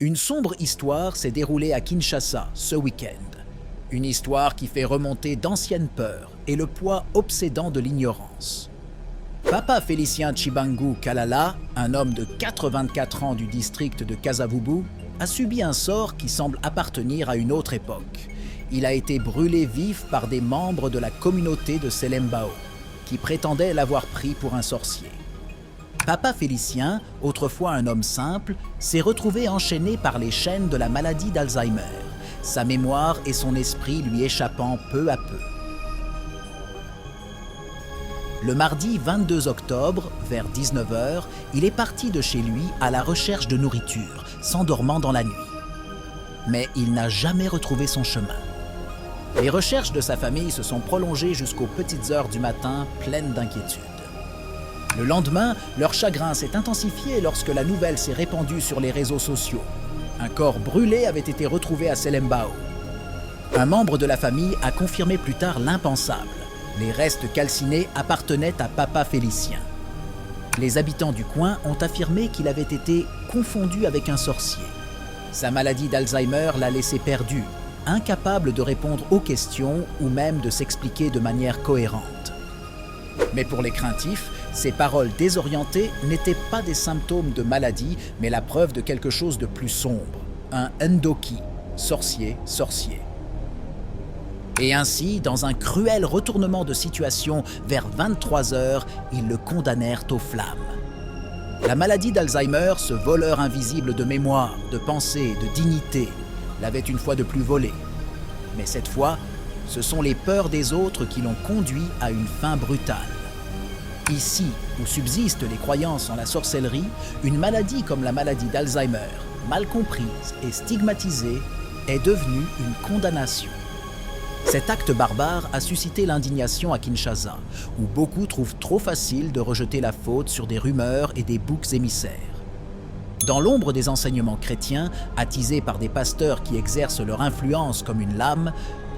Une sombre histoire s'est déroulée à Kinshasa ce week-end. Une histoire qui fait remonter d'anciennes peurs et le poids obsédant de l'ignorance. Papa Félicien Tshibangu Kalala, un homme de 84 ans du district de Kasavubu, a subi un sort qui semble appartenir à une autre époque. Il a été brûlé vif par des membres de la communauté de Selembao, qui prétendaient l'avoir pris pour un sorcier. Papa Félicien, autrefois un homme simple, s'est retrouvé enchaîné par les chaînes de la maladie d'Alzheimer, sa mémoire et son esprit lui échappant peu à peu. Le mardi 22 octobre, vers 19 h, il est parti de chez lui à la recherche de nourriture, s'endormant dans la nuit. Mais il n'a jamais retrouvé son chemin. Les recherches de sa famille se sont prolongées jusqu'aux petites heures du matin, pleines d'inquiétude. Le lendemain, leur chagrin s'est intensifié lorsque la nouvelle s'est répandue sur les réseaux sociaux. Un corps brûlé avait été retrouvé à Selembao. Un membre de la famille a confirmé plus tard l'impensable. Les restes calcinés appartenaient à Papa Félicien. Les habitants du coin ont affirmé qu'il avait été confondu avec un sorcier. Sa maladie d'Alzheimer l'a laissé perdu, incapable de répondre aux questions ou même de s'expliquer de manière cohérente. Mais pour les craintifs, ces paroles désorientées n'étaient pas des symptômes de maladie, mais la preuve de quelque chose de plus sombre, un Ndoki, sorcier. Et ainsi, dans un cruel retournement de situation, vers 23 h, ils le condamnèrent aux flammes. La maladie d'Alzheimer, ce voleur invisible de mémoire, de pensée, de dignité, l'avait une fois de plus volé. Mais cette fois, ce sont les peurs des autres qui l'ont conduit à une fin brutale. Ici, où subsistent les croyances en la sorcellerie, une maladie comme la maladie d'Alzheimer, mal comprise et stigmatisée, est devenue une condamnation. Cet acte barbare a suscité l'indignation à Kinshasa, où beaucoup trouvent trop facile de rejeter la faute sur des rumeurs et des boucs émissaires. Dans l'ombre des enseignements chrétiens, attisés par des pasteurs qui exercent leur influence comme une lame,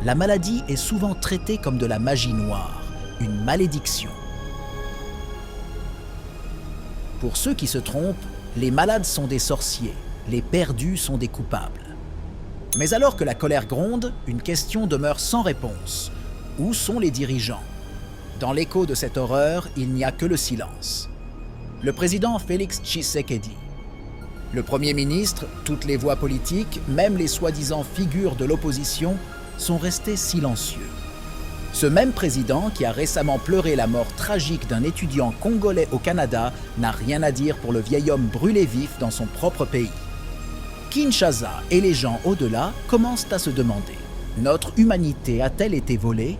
la maladie est souvent traitée comme de la magie noire, une malédiction. Pour ceux qui se trompent, les malades sont des sorciers, les perdus sont des coupables. Mais alors que la colère gronde, une question demeure sans réponse. Où sont les dirigeants? Dans l'écho de cette horreur, il n'y a que le silence. Le président Félix Tshisekedi, le Premier ministre, toutes les voix politiques, même les soi-disant figures de l'opposition, sont restés silencieux. Ce même président, qui a récemment pleuré la mort tragique d'un étudiant congolais au Canada, n'a rien à dire pour le vieil homme brûlé vif dans son propre pays. Kinshasa et les gens au-delà commencent à se demander « Notre humanité a-t-elle été volée ?»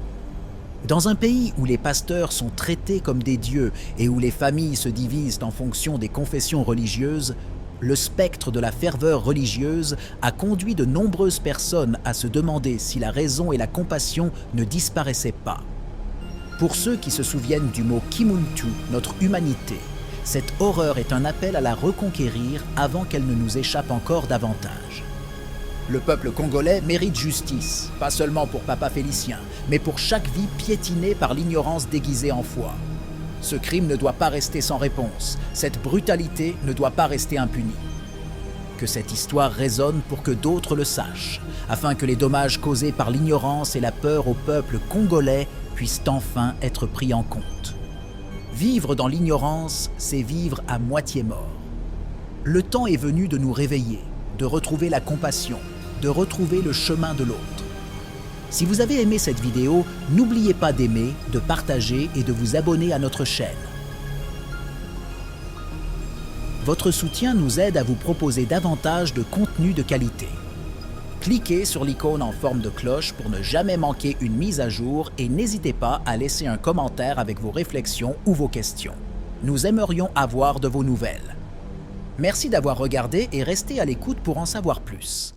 Dans un pays où les pasteurs sont traités comme des dieux et où les familles se divisent en fonction des confessions religieuses, le spectre de la ferveur religieuse a conduit de nombreuses personnes à se demander si la raison et la compassion ne disparaissaient pas. Pour ceux qui se souviennent du mot « Kimuntu », notre humanité, cette horreur est un appel à la reconquérir avant qu'elle ne nous échappe encore davantage. Le peuple congolais mérite justice, pas seulement pour Papa Félicien, mais pour chaque vie piétinée par l'ignorance déguisée en foi. Ce crime ne doit pas rester sans réponse, cette brutalité ne doit pas rester impunie. Que cette histoire résonne pour que d'autres le sachent, afin que les dommages causés par l'ignorance et la peur au peuple congolais puissent enfin être pris en compte. Vivre dans l'ignorance, c'est vivre à moitié mort. Le temps est venu de nous réveiller, de retrouver la compassion, de retrouver le chemin de l'autre. Si vous avez aimé cette vidéo, n'oubliez pas d'aimer, de partager et de vous abonner à notre chaîne. Votre soutien nous aide à vous proposer davantage de contenu de qualité. Cliquez sur l'icône en forme de cloche pour ne jamais manquer une mise à jour et n'hésitez pas à laisser un commentaire avec vos réflexions ou vos questions. Nous aimerions avoir de vos nouvelles. Merci d'avoir regardé et restez à l'écoute pour en savoir plus.